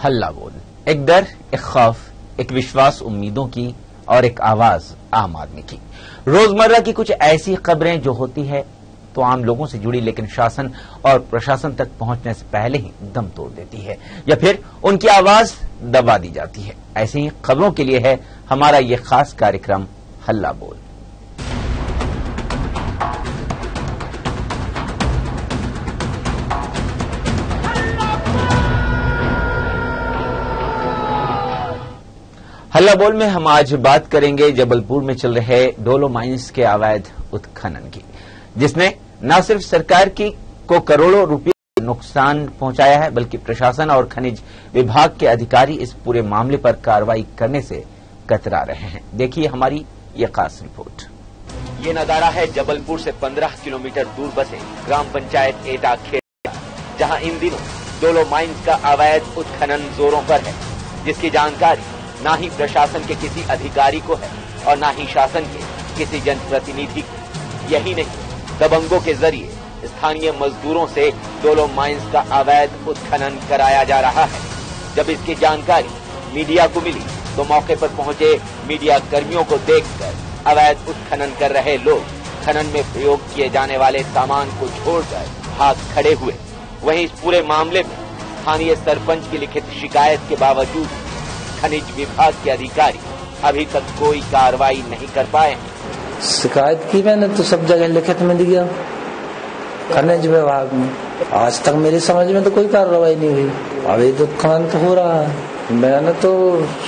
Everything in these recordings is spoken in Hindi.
हल्ला बोल, एक डर, एक खौफ, एक विश्वास उम्मीदों की और एक आवाज आम आदमी की। रोजमर्रा की कुछ ऐसी खबरें जो होती है तो आम लोगों से जुड़ी, लेकिन शासन और प्रशासन तक पहुंचने से पहले ही दम तोड़ देती है या फिर उनकी आवाज दबा दी जाती है। ऐसी ही खबरों के लिए है हमारा ये खास कार्यक्रम हल्ला बोल। हल्ला बोल में हम आज बात करेंगे जबलपुर में चल रहे डोलोमाइंस के अवैध उत्खनन की, जिसने न सिर्फ सरकार को करोड़ों रुपए नुकसान पहुंचाया है, बल्कि प्रशासन और खनिज विभाग के अधिकारी इस पूरे मामले पर कार्रवाई करने से कतरा रहे हैं। देखिए हमारी ये खास रिपोर्ट। ये नजारा है जबलपुर से 15 किलोमीटर दूर बसे ग्राम पंचायत एटा खेड़ा, जहां इन दिनों डोलोमाइंस का अवैध उत्खनन जोरों पर है, जिसकी जानकारी ना ही प्रशासन के किसी अधिकारी को है और ना ही शासन के किसी जनप्रतिनिधि को। यही नहीं, दबंगों के जरिए स्थानीय मजदूरों से डोलोमाइंस का अवैध उत्खनन कराया जा रहा है। जब इसकी जानकारी मीडिया को मिली तो मौके पर पहुंचे मीडिया कर्मियों को देखकर अवैध उत्खनन कर रहे लोग खनन में प्रयोग किए जाने वाले सामान को छोड़कर भाग खड़े हुए। वहीं इस पूरे मामले में स्थानीय सरपंच की लिखित शिकायत के बावजूद खनिज विभाग के अधिकारी अभी तक कोई कार्रवाई नहीं कर पाए हैं। शिकायत की मैंने तो सब जगह लिखित में दिया खनिज विभाग में, आज तक मेरी समझ में तो कोई कार्रवाई नहीं हुई। अभी तो उत्खनन तो हो रहा है। मैंने तो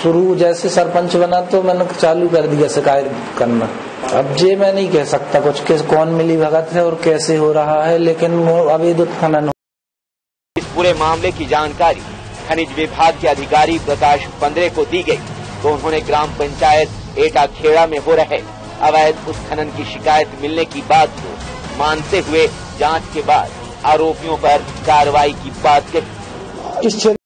शुरू जैसे सरपंच बना तो मैंने चालू कर दिया शिकायत करना। अब ये मैं नहीं कह सकता कुछ कौन मिली भगत है और कैसे हो रहा है, लेकिन अभी उत्खनन। इस पूरे मामले की जानकारी खनिज विभाग के अधिकारी प्रकाश पंद्रे को दी गई तो उन्होंने ग्राम पंचायत एटा खेड़ा में हो रहे अवैध उत्खनन की शिकायत मिलने की बात को मानते हुए जांच के बाद आरोपियों पर कार्रवाई की बात कही। इस क्षेत्र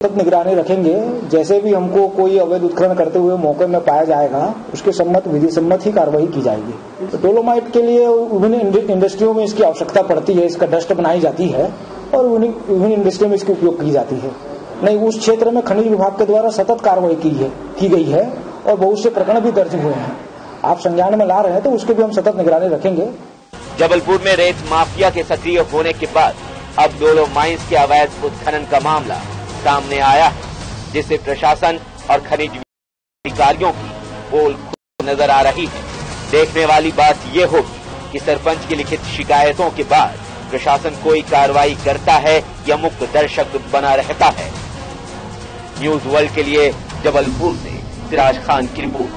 तक निगरानी रखेंगे। जैसे भी हमको कोई अवैध उत्खनन करते हुए मौके में पाया जाएगा, उसके सम्मत विधि सम्मत ही कार्रवाई की जाएगी। तो डोलोमाइट के लिए विभिन्न इंडस्ट्रियों में इसकी आवश्यकता पड़ती है, इसका डस्ट बनाई जाती है और विभिन्न इंडस्ट्रियों में इसकी उपयोग की जाती है। नहीं, उस क्षेत्र में खनिज विभाग के द्वारा सतत कार्रवाई की गई है और बहुत से प्रकरण भी दर्ज हुए हैं। आप संज्ञान में ला रहे हैं तो उसके भी हम सतत निगरानी रखेंगे। जबलपुर में रेत माफिया के सक्रिय होने के बाद अब डोलोमाइंस के अवैध उत्खनन का मामला सामने आया है, जिससे प्रशासन और खनिज अधिकारियों की पोल नजर आ रही है। देखने वाली बात ये होगी कि सरपंच की लिखित शिकायतों के बाद प्रशासन कोई कार्रवाई करता है या मुक्त दर्शक बना रहता है। न्यूज वर्ल्ड के लिए जबलपुर से सिराज खान की रिपोर्ट।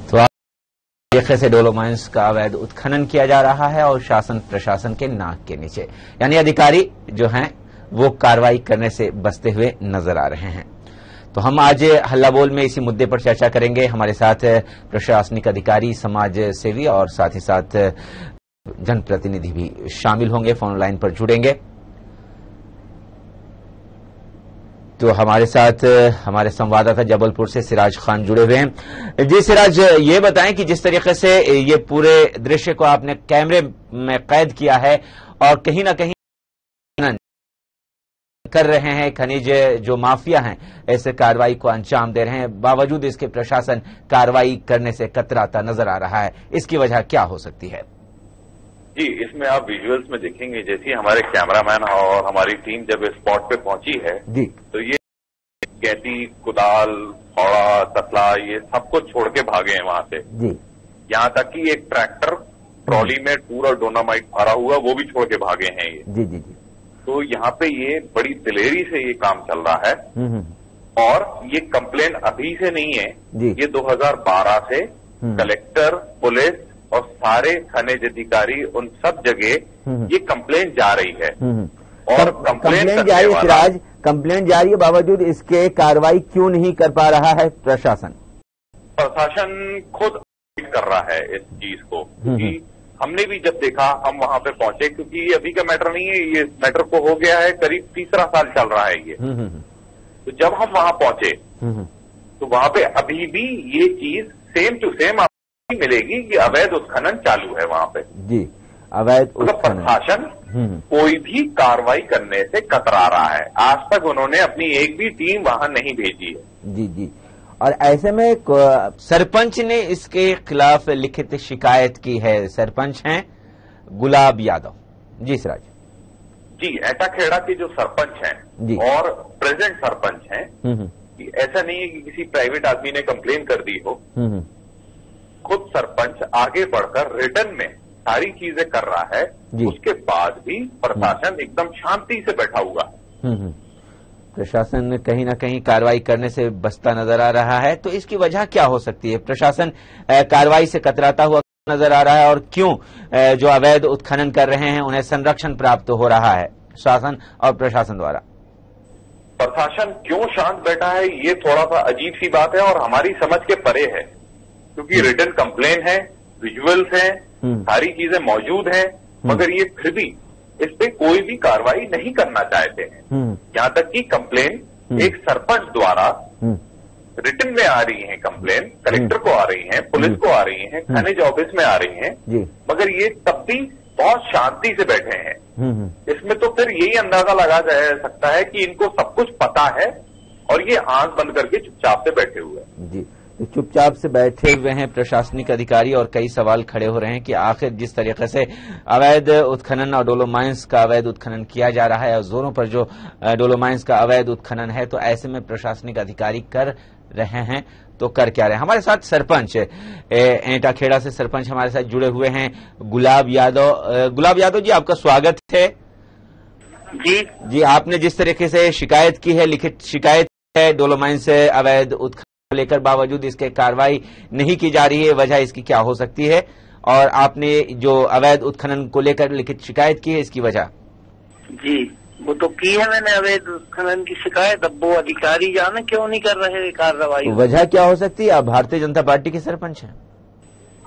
तो तरीके से डोलोमाइंस का अवैध उत्खनन किया जा रहा है और शासन प्रशासन के नाक के नीचे, यानी अधिकारी जो हैं वो कार्रवाई करने से बचते हुए नजर आ रहे हैं। तो हम आज हल्ला बोल में इसी मुद्दे पर चर्चा करेंगे। हमारे साथ प्रशासनिक अधिकारी, समाज सेवी और साथ ही साथ जनप्रतिनिधि भी शामिल होंगे, फोन लाइन पर जुड़ेंगे। तो हमारे साथ हमारे संवाददाता जबलपुर से सिराज खान जुड़े हुए हैं। जी सिराज, ये बताएं कि जिस तरीके से ये पूरे दृश्य को आपने कैमरे में कैद किया है और कहीं ना कहीं कर रहे हैं खनिज जो माफिया हैं, ऐसे कार्रवाई को अंजाम दे रहे हैं, बावजूद इसके प्रशासन कार्रवाई करने से कतराता नजर आ रहा है, इसकी वजह क्या हो सकती है? जी, इसमें आप विजुअल्स में देखेंगे जैसे हमारे कैमरामैन और हमारी टीम जब स्पॉट पे पहुंची है जी, तो ये गैती, कुदाल, फावड़ा, तसला, ये सबको छोड़ के भागे हैं वहां से जी। यहाँ तक कि एक ट्रैक्टर ट्रॉली में पूरा डोलोमाइट भरा हुआ वो भी छोड़ के भागे हैं ये जी जी जी। तो यहाँ पे ये बड़ी दिलेरी से ये काम चल रहा है और ये कंप्लेन अभी से नहीं है, ये 2012 से कलेक्टर, पुलिस और सारे खनिज अधिकारी उन सब जगह ये कंप्लेन जा रही है और कंप्लेन जारी है। सिराज, कंप्लेन जारी है, बावजूद इसके कार्रवाई क्यों नहीं कर पा रहा है प्रशासन? प्रशासन खुद कर रहा है इस चीज को, क्योंकि हमने भी जब देखा, हम वहां पे पहुंचे, क्योंकि ये अभी का मैटर नहीं है, ये मैटर को हो गया है करीब तीसरा साल चल रहा है ये। तो जब हम वहां पहुंचे तो वहां पे अभी भी ये चीज सेम टू सेम आपको मिलेगी कि अवैध उत्खनन चालू है वहां पे जी। अवैध प्रशासन कोई भी कार्रवाई करने से कतरा रहा है। आज तक उन्होंने अपनी एक भी टीम वहां नहीं भेजी है। जी जी। और ऐसे में सरपंच ने इसके खिलाफ लिखित शिकायत की है। सरपंच हैं गुलाब यादव। जी सिराज जी, एटाखेड़ा के जो सरपंच हैं और प्रेजेंट सरपंच हैं, कि ऐसा नहीं है कि किसी प्राइवेट आदमी ने कंप्लेन कर दी हो। खुद सरपंच आगे बढ़कर रिटर्न में सारी चीजें कर रहा है, उसके बाद भी प्रशासन एकदम शांति से बैठा हुआ है। प्रशासन कहीं ना कहीं कार्रवाई करने से बचता नजर आ रहा है, तो इसकी वजह क्या हो सकती है? प्रशासन कार्रवाई से कतराता हुआ नजर आ रहा है और क्यों जो अवैध उत्खनन कर रहे हैं उन्हें संरक्षण प्राप्त हो रहा है शासन और प्रशासन द्वारा? प्रशासन क्यों शांत बैठा है, ये थोड़ा सा अजीब सी बात है और हमारी समझ के परे है, क्योंकि रिटन कंप्लेन है, विजुअल्स हैं, सारी चीजें मौजूद हैं, मगर ये फिर भी इस पे कोई भी कार्रवाई नहीं करना चाहते हैं। यहां तक कि कंप्लेन एक सरपंच द्वारा रिटन में आ रही है, कंप्लेन कलेक्टर को आ रही है, पुलिस को आ रही है, खनिज ऑफिस में आ रही है, मगर ये तब भी बहुत शांति से बैठे हैं। इसमें तो फिर यही अंदाजा लगा जा सकता है कि इनको सब कुछ पता है और ये आंख बंद करके चुपचाप से बैठे हुए हैं। जी, चुपचाप से बैठे हुए हैं प्रशासनिक अधिकारी और कई सवाल खड़े हो रहे हैं कि आखिर जिस तरीके से अवैध उत्खनन और डोलोमाइंस का अवैध उत्खनन किया जा रहा है और जोरों पर जो डोलोमाइंस का अवैध उत्खनन है, तो ऐसे में प्रशासनिक अधिकारी कर रहे हैं तो कर क्या रहे हैं? हमारे साथ सरपंच एटाखेड़ा से सरपंच हमारे साथ जुड़े हुए हैं गुलाब यादव। गुलाब यादव जी, आपका स्वागत है। जी, आपने जिस तरीके से शिकायत की है, लिखित शिकायत है डोलोमाइंस से अवैध उत्खनन को लेकर, बावजूद इसके कार्रवाई नहीं की जा रही है, वजह इसकी क्या हो सकती है? और आपने जो अवैध उत्खनन को लेकर लिखित शिकायत की है, इसकी वजह? जी, वो तो की है मैंने अवैध उत्खनन की शिकायत। अब वो अधिकारी जाने क्यों नहीं कर रहे कार्रवाई। वजह क्या हो सकती है? आप भारतीय जनता पार्टी के सरपंच हैं।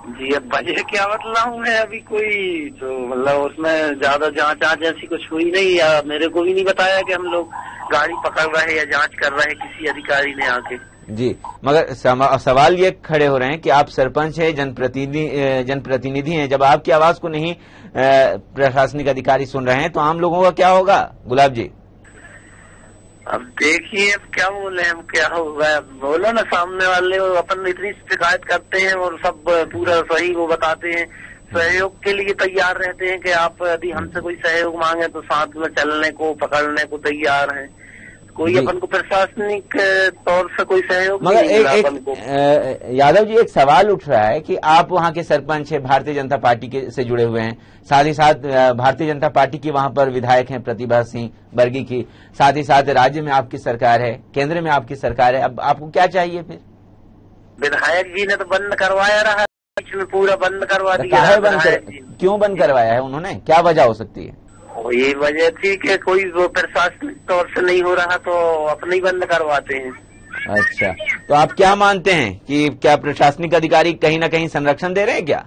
जी, अब वजह क्या बताऊं मैं, अभी कोई तो मतलब उसमें ज्यादा जांच ऐसी कुछ हुई नहीं, या मेरे को भी नहीं बताया कि हम लोग गाड़ी पकड़ रहे या जांच कर रहे किसी अधिकारी ने आके। जी, मगर सवाल ये खड़े हो रहे हैं कि आप सरपंच हैं, जनप्रतिनिधि हैं, जब आपकी आवाज को नहीं प्रशासनिक अधिकारी सुन रहे हैं तो आम लोगों का क्या होगा? गुलाब जी, अब देखिए अब क्या बोले हम, क्या होगा बोलो ना। सामने वाले अपन इतनी शिकायत करते हैं और सब पूरा सही वो बताते हैं, सहयोग के लिए तैयार रहते हैं कि आप यदि हमसे कोई सहयोग मांगे तो साथ में चलने को पकड़ने को तैयार हैं। कोई अपन को प्रशासनिक तौर से कोई सहयोग मगर यादव जी, एक सवाल उठ रहा है कि आप वहां के सरपंच है, भारतीय जनता पार्टी के से जुड़े हुए हैं, साथ ही साथ भारतीय जनता पार्टी की वहां पर विधायक हैं प्रतिभा सिंह बर्गी की, साथ ही साथ राज्य में आपकी सरकार है, केंद्र में आपकी सरकार है, अब आपको क्या चाहिए फिर? विधायक जी ने तो बंद करवाया रहा, पूरा बंद करवा दिया। क्यों बंद करवाया है उन्होंने? क्या वजह हो सकती है? ये वजह थी कि कोई वो प्रशासनिक तौर से नहीं हो रहा तो अपने ही बंद करवाते हैं। अच्छा, तो आप क्या मानते हैं कि क्या प्रशासनिक अधिकारी कहीं ना कहीं संरक्षण दे रहे हैं क्या?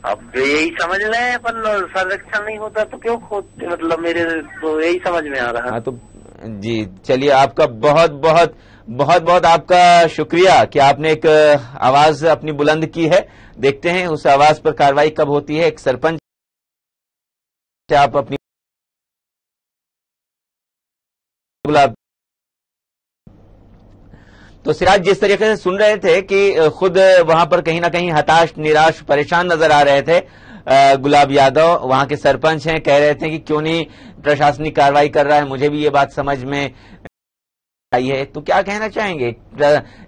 अब यही समझ लें अपन, संरक्षण नहीं होता तो क्यों खोदते, मतलब मेरे तो यही समझ में आ रहा है। तो जी, चलिए, आपका बहुत बहुत बहुत बहुत आपका शुक्रिया कि आपने एक आवाज अपनी बुलंद की है। देखते हैं उस आवाज पर कार्रवाई कब होती है। एक सरपंच आप अपनी गुलाब, तो सिराज जिस तरीके से सुन रहे थे कि खुद वहां पर कहीं ना कहीं हताश, निराश, परेशान नजर आ रहे थे गुलाब यादव, वहां के सरपंच हैं, कह रहे थे कि क्यों नहीं प्रशासनिक कार्रवाई कर रहा है। मुझे भी ये बात समझ में आई है, तो क्या कहना चाहेंगे?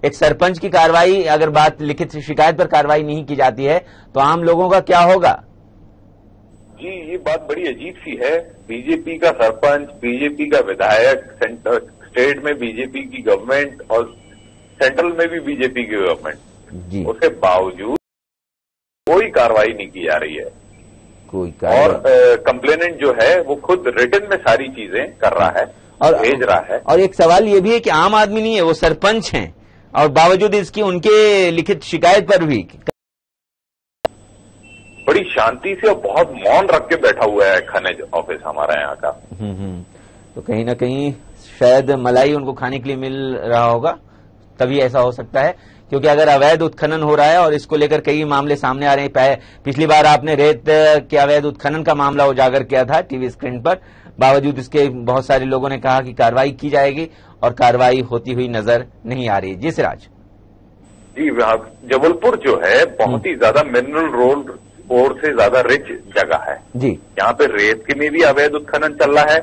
एक सरपंच की कार्रवाई, अगर बात लिखित शिकायत पर कार्रवाई नहीं की जाती है तो आम लोगों का क्या होगा? जी, ये बात बड़ी अजीब सी है। बीजेपी का सरपंच, बीजेपी का विधायक, स्टेट में बीजेपी की गवर्नमेंट और सेंट्रल में भी बीजेपी की गवर्नमेंट, उसके बावजूद कोई कार्रवाई नहीं की जा रही है। और कंप्लेनेंट जो है वो खुद रिटन में सारी चीजें कर रहा है और भेज रहा है। और एक सवाल ये भी है कि आम आदमी नहीं है, वो सरपंच हैं और बावजूद इसकी उनके लिखित शिकायत पर भी बड़ी शांति से और बहुत मौन रख के बैठा हुआ है खनिज ऑफिस हमारा यहाँ का। तो कहीं ना कहीं शायद मलाई उनको खाने के लिए मिल रहा होगा, तभी ऐसा हो सकता है क्योंकि अगर अवैध उत्खनन हो रहा है और इसको लेकर कई मामले सामने आ रहे हैं, पिछली बार आपने रेत के अवैध उत्खनन का मामला उजागर किया था टीवी स्क्रीन पर, बावजूद इसके बहुत सारे लोगों ने कहा कि कार्रवाई की जाएगी और कार्रवाई होती हुई नजर नहीं आ रही। जी सिराज जी, जबलपुर जो है बहुत ही ज्यादा मिनरल रोड और से ज्यादा रिच जगह है जी। यहाँ पे रेत के में भी अवैध उत्खनन चल रहा है,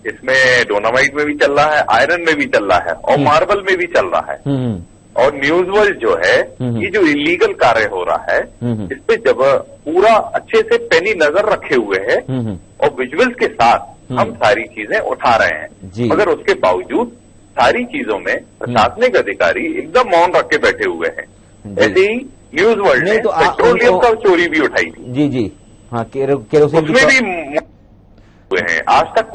इसमें डोनामाइट में भी चल रहा है, आयरन में भी चल रहा है और मार्बल में भी चल रहा है। और न्यूज वर्ल्ड जो है ये जो इलीगल कार्य हो रहा है इस पे जब पूरा अच्छे से पैनी नजर रखे हुए है और विजुअल्स के साथ हम सारी चीजें उठा रहे हैं, मगर उसके बावजूद सारी चीजों में प्रशासनिक अधिकारी एकदम मौन रख के बैठे हुए हैं। ऐसे ही न्यूज वर्ल्ड ने तो पेट्रोलियम का चोरी भी उठाई थी। जी जी हाँ, केरोसिन उसमें भी हुए हैं, आज तक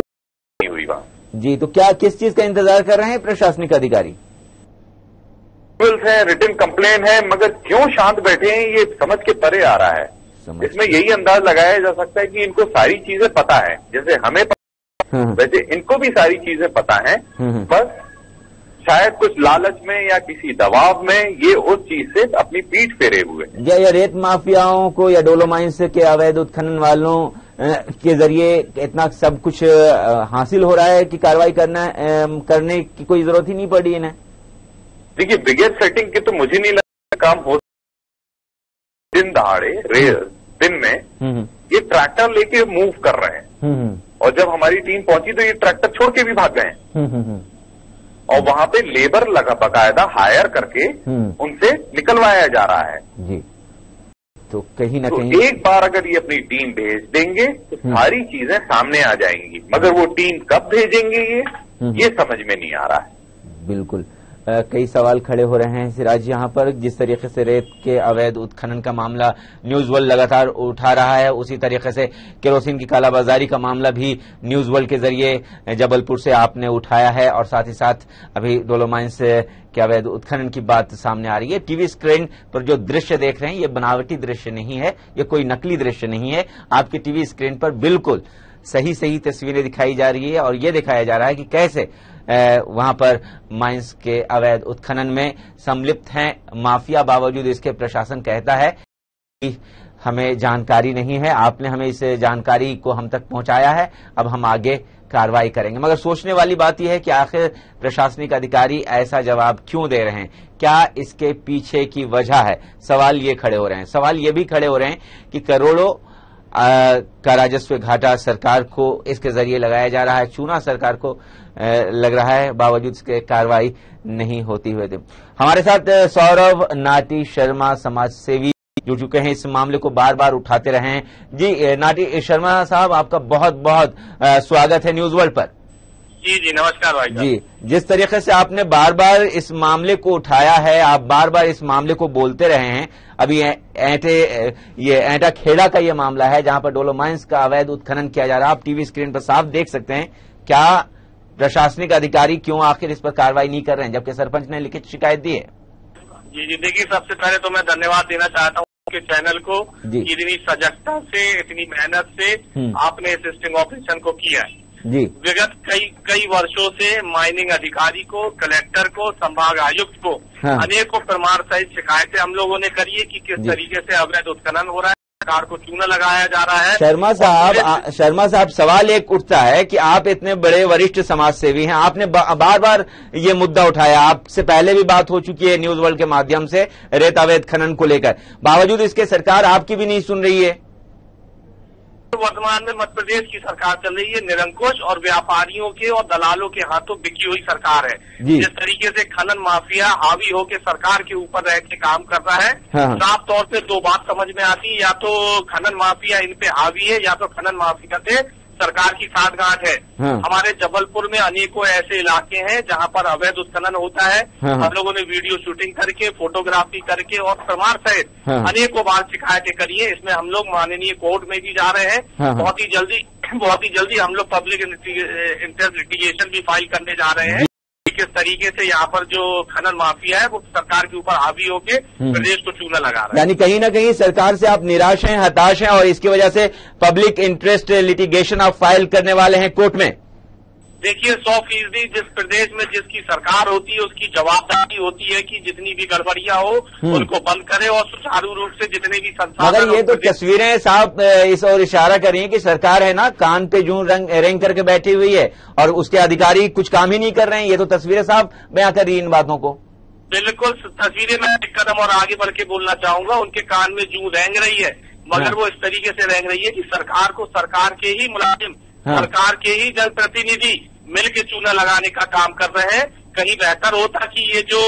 नहीं हुई बात। जी, तो क्या किस चीज का इंतजार कर रहे हैं प्रशासनिक अधिकारी? है, रिटन कंप्लेन है, मगर क्यों शांत बैठे हैं ये समझ के परे आ रहा है। इसमें यही अंदाज लगाया जा सकता है कि इनको सारी चीजें पता है, जैसे हमें वैसे इनको भी सारी चीजें पता है, बस शायद कुछ लालच में या किसी दबाव में ये उस चीज से अपनी पीठ फेरे हुए हैं। या रेत माफियाओं को या डोलोमाइंस के अवैध उत्खनन वालों के जरिए इतना सब कुछ हासिल हो रहा है कि कार्रवाई करने की कोई जरूरत ही नहीं पड़ी इन्हें। देखिए, ब्रिगेड सेटिंग के तो मुझे नहीं लगता काम हो, दिन दहाड़े दिन में ये ट्रैक्टर लेके मूव कर रहे हैं और जब हमारी टीम पहुंची तो ये ट्रैक्टर छोड़ के भी भाग गए हैं और वहां पे लेबर लगा बकायदा हायर करके उनसे निकलवाया जा रहा है। जी, तो कहीं ना कहीं एक बार अगर ये अपनी टीम भेज देंगे तो सारी चीजें सामने आ जाएंगी, मगर वो टीम कब भेजेंगे ये समझ में नहीं आ रहा है। बिल्कुल कई सवाल खड़े हो रहे हैं सिराज यहाँ पर। जिस तरीके से रेत के अवैध उत्खनन का मामला न्यूज वर्ल्ड लगातार उठा रहा है, उसी तरीके से केरोसिन की कालाबाजारी का मामला भी न्यूज वर्ल्ड के जरिए जबलपुर से आपने उठाया है और साथ ही साथ अभी डोलोमाइंस के अवैध उत्खनन की बात सामने आ रही है। टीवी स्क्रीन पर जो दृश्य देख रहे हैं ये बनावटी दृश्य नहीं है, ये कोई नकली दृश्य नहीं है। आपकी टीवी स्क्रीन पर बिल्कुल सही तस्वीरें दिखाई जा रही है और ये दिखाया जा रहा है कि कैसे वहां पर माइंस के अवैध उत्खनन में सम्मिलित हैं माफिया। बावजूद इसके प्रशासन कहता है कि हमें जानकारी नहीं है, आपने हमें इस जानकारी को हम तक पहुंचाया है, अब हम आगे कार्रवाई करेंगे। मगर सोचने वाली बात यह है कि आखिर प्रशासनिक अधिकारी ऐसा जवाब क्यों दे रहे हैं, क्या इसके पीछे की वजह है? सवाल ये खड़े हो रहे हैं। सवाल ये भी खड़े हो रहे हैं कि करोड़ों का राजस्व घाटा सरकार को इसके जरिए लगाया जा रहा है, चूना सरकार को लग रहा है, बावजूद इसके कार्रवाई नहीं होती हुए। हमारे साथ सौरभ नाटी शर्मा समाज सेवी जुड़ चुके हैं, इस मामले को बार बार उठाते रहे हैं। जी नाटी शर्मा साहब, आपका बहुत बहुत स्वागत है न्यूज वर्ल्ड पर। जी नमस्कार भाई जी। जिस तरीके से आपने बार बार इस मामले को उठाया है, आप बार बार इस मामले को बोलते रहे हैं। अभी ये एंटा खेड़ा का ये मामला है जहां पर डोलोमाइंस का अवैध उत्खनन किया जा रहा है, आप टीवी स्क्रीन पर साफ देख सकते हैं। क्या प्रशासनिक अधिकारी क्यों आखिर इस पर कार्रवाई नहीं कर रहे हैं, जबकि सरपंच ने लिखित शिकायत दी है? जी देखिए, सबसे पहले तो मैं धन्यवाद देना चाहता हूँ के चैनल को, इतनी सजगता से, इतनी मेहनत से आपने इस स्टिंग ऑपरेशन को किया है। जी। विगत कई वर्षों से माइनिंग अधिकारी को, कलेक्टर को, संभाग आयुक्त को अनेकों प्रमाण सहित शिकायतें हम लोगों ने करी है कि किस तरीके से अवैध उत्खनन हो रहा है, सरकार को चूना लगाया जा रहा है। शर्मा साहब सवाल एक उठता है कि आप इतने बड़े वरिष्ठ समाज सेवी हैं, आपने बार बार ये मुद्दा उठाया, आपसे पहले भी बात हो चुकी है न्यूज वर्ल्ड के माध्यम से रेत अवैध खनन को लेकर, बावजूद इसके सरकार आपकी भी नहीं सुन रही है। वर्तमान में मध्य प्रदेश की सरकार चल रही है निरंकुश और व्यापारियों के और दलालों के हाथों बिकी हुई सरकार है। जिस तरीके से खनन माफिया हावी होकर सरकार के ऊपर रह के काम कर रहा है, साफ तौर पे दो बात समझ में आती है, या तो खनन माफिया इन पे हावी है या तो खनन माफिया से सरकार की साठगांठ है। हमारे जबलपुर में अनेकों ऐसे इलाके हैं जहां पर अवैध उत्खनन होता है। हम लोगों ने वीडियो शूटिंग करके, फोटोग्राफी करके और प्रमाण सहित अनेकों बार शिकायतें करी है। इसमें हम लोग माननीय कोर्ट में भी जा रहे हैं। बहुत ही जल्दी हम लोग पब्लिक इंटरेस्ट लिटिगेशन भी फाइल करने जा रहे हैं। किस तरीके से यहाँ पर जो खनन माफिया है वो सरकार के ऊपर हावी होके प्रदेश को चूना लगा रहा है। यानी कहीं ना कहीं सरकार से आप निराश हैं, हताश हैं और इसकी वजह से पब्लिक इंटरेस्ट लिटिगेशन आप फाइल करने वाले हैं कोर्ट में। देखिए 100% जिस प्रदेश में जिसकी सरकार होती है उसकी जवाबदारी होती है कि जितनी भी गड़बड़ियां हो उनको बंद करे और सुचारू रूप से जितने भी संसाधन। मगर ये तो तस्वीरें साहब इस ओर इशारा कर रही है कि सरकार है ना कान पे जूं रेंग करके बैठी हुई है और उसके अधिकारी कुछ काम ही नहीं कर रहे हैं। ये तो तस्वीरें साहब बयां कर रही है इन बातों को। बिल्कुल तस्वीरें मैं एक कदम और आगे बढ़ के बोलना चाहूंगा। उनके कान में जूं रेंग रही है मगर वो इस तरीके से रेंग रही है कि सरकार को सरकार के ही मुलाजिम सरकार के ही जनप्रतिनिधि मिल के चूना लगाने का काम कर रहे हैं। कहीं बेहतर होता कि ये जो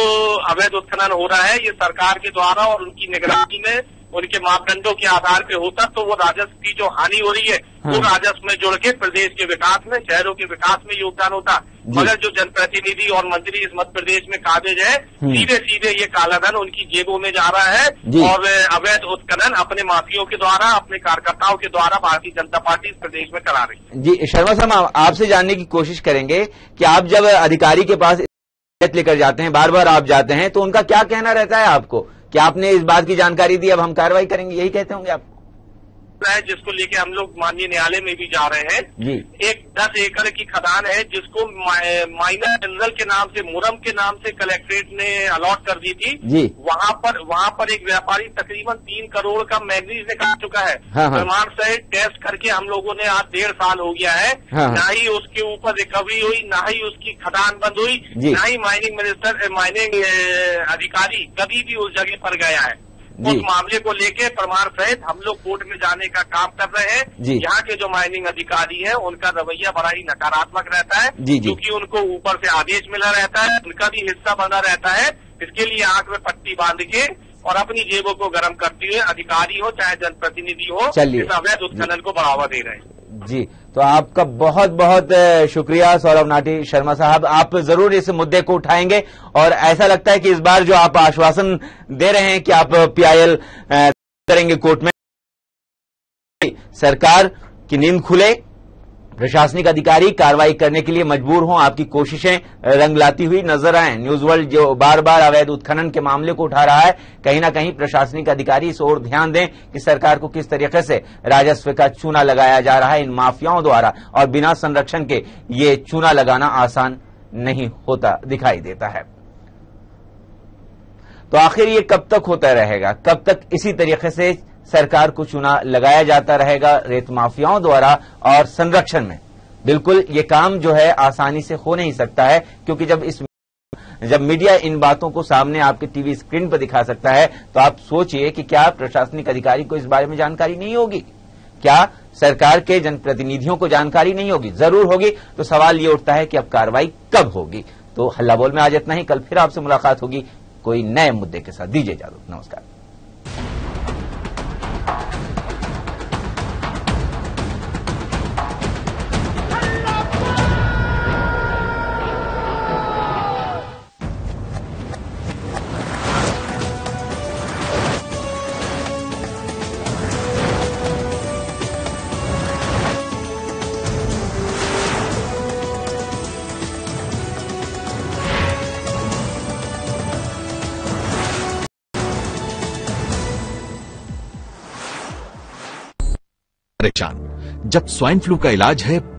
अवैध उत्खनन हो रहा है ये सरकार के द्वारा और उनकी निगरानी में उनके मापदंडों के आधार पे होता तो वो राजस्व की जो हानि हो रही है वो राजस्व में जुड़ के प्रदेश के विकास में शहरों के विकास में योगदान होता। मगर जो जनप्रतिनिधि और मंत्री इस मध्य प्रदेश में काबिज है सीधे सीधे ये कालाधन उनकी जेबों में जा रहा है और अवैध उत्खनन अपने माफियों के द्वारा अपने कार्यकर्ताओं के द्वारा भारतीय जनता पार्टी इस प्रदेश में करा रही है। जी शर्मा साहब आपसे जानने की कोशिश करेंगे कि आप जब अधिकारी के पास लेकर जाते हैं बार बार आप जाते हैं तो उनका क्या कहना रहता है आपको कि आपने इस बात की जानकारी दी अब हम कार्रवाई करेंगे यही कहते होंगे आप? जिसको लेके हम लोग माननीय न्यायालय में भी जा रहे हैं जी। एक 10 एकड़ की खदान है जिसको माइनर मिनरल के नाम से मुरम के नाम से कलेक्ट्रेट ने अलॉट कर दी थी जी। वहाँ पर एक व्यापारी तकरीबन 3 करोड़ का मैग्नीज निकाल चुका है। प्रमाण सहित टेस्ट करके हम लोगों ने आज 1.5 साल हो गया है। ना ही उसके ऊपर रिकवरी हुई ना ही उसकी खदान बंद हुई ना ही माइनिंग अधिकारी कभी भी उस जगह पर गया है। उस मामले को लेके प्रमाण सहित हम लोग कोर्ट में जाने का काम कर रहे हैं। यहाँ के जो माइनिंग अधिकारी है उनका रवैया बड़ा ही नकारात्मक रहता है क्योंकि उनको ऊपर से आदेश मिला रहता है उनका भी हिस्सा बना रहता है। इसके लिए आंख में पट्टी बांध के और अपनी जेबों को गर्म करते हुए अधिकारी हो चाहे जनप्रतिनिधि हो इस अवैध उत्खनन को बढ़ावा दे रहे हैं। जी तो आपका बहुत बहुत शुक्रिया सौरभ नाटी शर्मा साहब। आप जरूर इस मुद्दे को उठाएंगे और ऐसा लगता है कि इस बार जो आप आश्वासन दे रहे हैं कि आप पीआईएल करेंगे कोर्ट में सरकार की नींद खुले प्रशासनिक अधिकारी कार्रवाई करने के लिए मजबूर हों आपकी कोशिशें रंग लाती हुई नजर आए। न्यूज वर्ल्ड जो बार बार अवैध उत्खनन के मामले को उठा रहा है कहीं ना कहीं प्रशासनिक अधिकारी इस ओर ध्यान दें कि सरकार को किस तरीके से राजस्व का चूना लगाया जा रहा है इन माफियाओं द्वारा और बिना संरक्षण के ये चूना लगाना आसान नहीं होता दिखाई देता है। तो आखिर ये कब तक होता रहेगा कब तक इसी तरीके से सरकार को चूना लगाया जाता रहेगा रेत माफियाओं द्वारा और संरक्षण में? बिल्कुल ये काम जो है आसानी से हो नहीं सकता है क्योंकि जब मीडिया इन बातों को सामने आपके टीवी स्क्रीन पर दिखा सकता है तो आप सोचिए कि क्या प्रशासनिक अधिकारी को इस बारे में जानकारी नहीं होगी? क्या सरकार के जनप्रतिनिधियों को जानकारी नहीं होगी? जरूर होगी। तो सवाल ये उठता है कि अब कार्रवाई कब होगी? तो हल्ला बोल में आज इतना ही। कल फिर आपसे मुलाकात होगी कोई नए मुद्दे के साथ। दीजिए इजाजत। नमस्कार। जब स्वाइन फ्लू का इलाज है